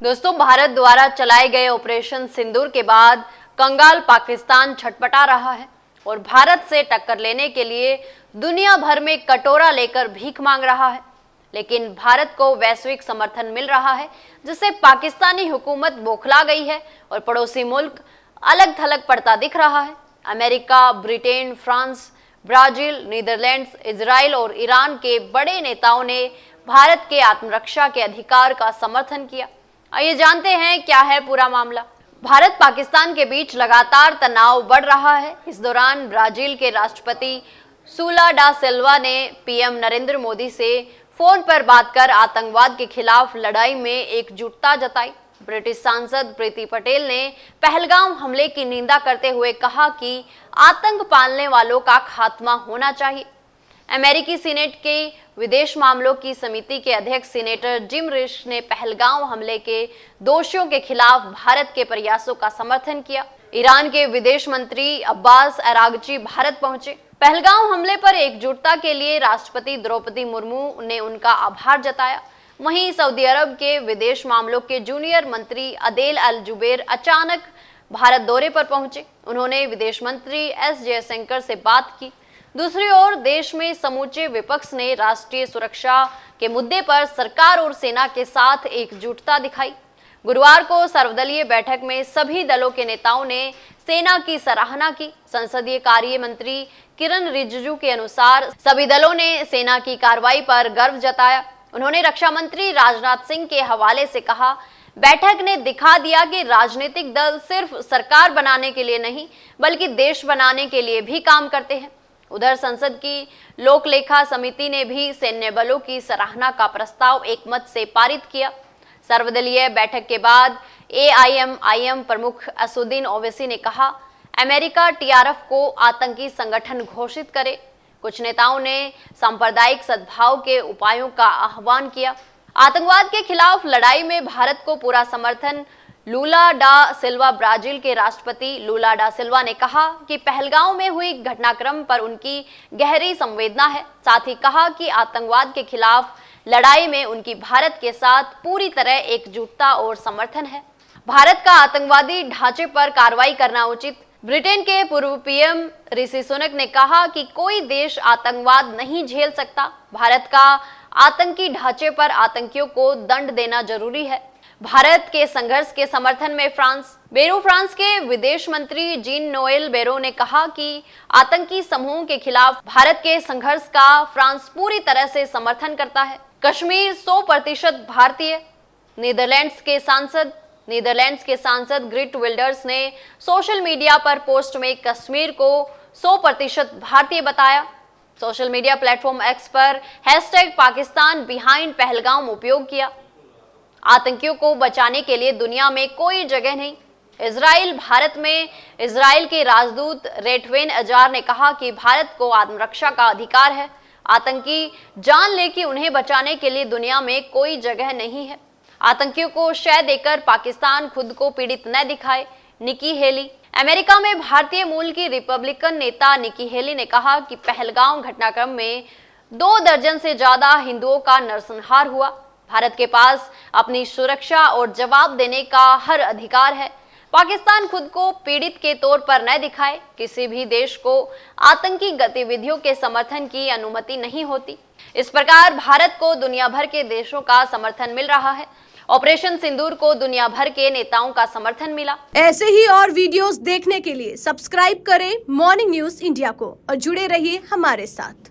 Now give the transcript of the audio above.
दोस्तों, भारत द्वारा चलाए गए ऑपरेशन सिंदूर के बाद कंगाल पाकिस्तान छटपटा रहा है और भारत से टक्कर लेने के लिए दुनिया भर में कटोरा लेकर भीख मांग रहा है। लेकिन भारत को वैश्विक समर्थन मिल रहा है, जिससे पाकिस्तानी हुकूमत बौखला गई है और पड़ोसी मुल्क अलग थलग पड़ता दिख रहा है। America, Britain, France, Brazil, Netherlands, Israel और ईरान के बड़े नेताओं ने भारत के आत्मरक्षा के अधिकार का समर्थन किया। आइए जानते हैं क्या है पूरा मामला। भारत पाकिस्तान के बीच लगातार तनाव बढ़ रहा है। इस दौरान ब्राजील के राष्ट्रपति लूला डा सिल्वा ने पीएम नरेंद्र मोदी से फोन पर बात कर आतंकवाद के खिलाफ लड़ाई में एकजुटता जताई। ब्रिटिश सांसद प्रीति पटेल ने पहलगाम हमले की निंदा करते हुए कहा कि आतंक पालने वालों का खात्मा होना चाहिए। अमेरिकी सीनेट के विदेश मामलों की समिति के अध्यक्ष सीनेटर जिम रिश ने पहलगाम हमले के दोषियों के खिलाफ भारत के प्रयासों का समर्थन किया। ईरान के विदेश मंत्री अब्बास अरागची भारत पहुंचे। पहलगाम हमले पर एकजुटता के लिए राष्ट्रपति द्रौपदी मुर्मू ने उनका आभार जताया। वहीं सऊदी अरब के विदेश मामलों के जूनियर मंत्री अदेल अल जुबैर अचानक भारत दौरे पर पहुंचे। उन्होंने विदेश मंत्री एस जयशंकर से बात की। दूसरी ओर देश में समूचे विपक्ष ने राष्ट्रीय सुरक्षा के मुद्दे पर सरकार और सेना के साथ एकजुटता दिखाई। गुरुवार को सर्वदलीय बैठक में सभी दलों के नेताओं ने सेना की सराहना की। संसदीय कार्य मंत्री किरण रिजिजू के अनुसार सभी दलों ने सेना की कार्रवाई पर गर्व जताया। उन्होंने रक्षा मंत्री राजनाथ सिंह के हवाले से कहा, बैठक ने दिखा दिया कि राजनीतिक दल सिर्फ सरकार बनाने के लिए नहीं, बल्कि देश बनाने के लिए भी काम करते हैं। उधर संसद की लोक लेखा समिति ने भी सैन्य बलों की सराहना का प्रस्ताव एकमत से पारित किया। सर्वदलीय बैठक के बाद एआईएमआईएम प्रमुख असदुद्दीन ओवैसी ने कहा, अमेरिका टीआरएफ को आतंकी संगठन घोषित करे। कुछ नेताओं ने सांप्रदायिक सद्भाव के उपायों का आह्वान किया। आतंकवाद के खिलाफ लड़ाई में भारत को पूरा समर्थन। लूला डा सिल्वा ब्राजील के राष्ट्रपति लूला डा सिल्वा ने कहा कि पहलगाम में हुई घटनाक्रम पर उनकी गहरी संवेदना है। साथ ही कहा कि आतंकवाद के खिलाफ लड़ाई में उनकी भारत के साथ पूरी तरह एकजुटता और समर्थन है। भारत का आतंकवादी ढांचे पर कार्रवाई करना उचित। ब्रिटेन के पूर्व पीएम ऋषि सुनक ने कहा कि कोई देश आतंकवाद नहीं झेल सकता। भारत का आतंकी ढांचे पर आतंकियों को दंड देना जरूरी है। भारत के संघर्ष के समर्थन में फ्रांस के विदेश मंत्री जीन नोएल बेरो ने कहा कि आतंकी समूहों के खिलाफ भारत के संघर्ष का फ्रांस पूरी तरह से समर्थन करता है। कश्मीर 100% भारतीय। नीदरलैंड्स के सांसद ग्रिट विल्डर्स ने सोशल मीडिया पर पोस्ट में कश्मीर को 100% भारतीय बताया। सोशल मीडिया प्लेटफॉर्म एक्स पर #पाकिस्तान बिहाइंड पहलगाम उपयोग किया। आतंकियों को बचाने के लिए दुनिया में कोई जगह नहीं। भारत में इजराइल के राजदूत रेटवेन अजार ने कहा कि भारत को आत्मरक्षा का अधिकार है। आतंकी जान ले कि उन्हें बचाने के लिए दुनिया में कोई जगह नहीं है। आतंकियों को शय देकर पाकिस्तान खुद को पीड़ित न दिखाए। निकी हेली। अमेरिका में भारतीय मूल की रिपब्लिकन नेता निकी हेली ने कहा कि पहलगाम घटनाक्रम में 2 दर्जन से ज्यादा हिंदुओं का नरसंहार हुआ। भारत के पास अपनी सुरक्षा और जवाब देने का हर अधिकार है। पाकिस्तान खुद को पीड़ित के तौर पर न दिखाए। किसी भी देश को आतंकी गतिविधियों के समर्थन की अनुमति नहीं होती। इस प्रकार भारत को दुनिया भर के देशों का समर्थन मिल रहा है। ऑपरेशन सिंदूर को दुनिया भर के नेताओं का समर्थन मिला। ऐसे ही और वीडियोस देखने के लिए सब्सक्राइब करें मॉर्निंग न्यूज इंडिया को और जुड़े रहिए हमारे साथ।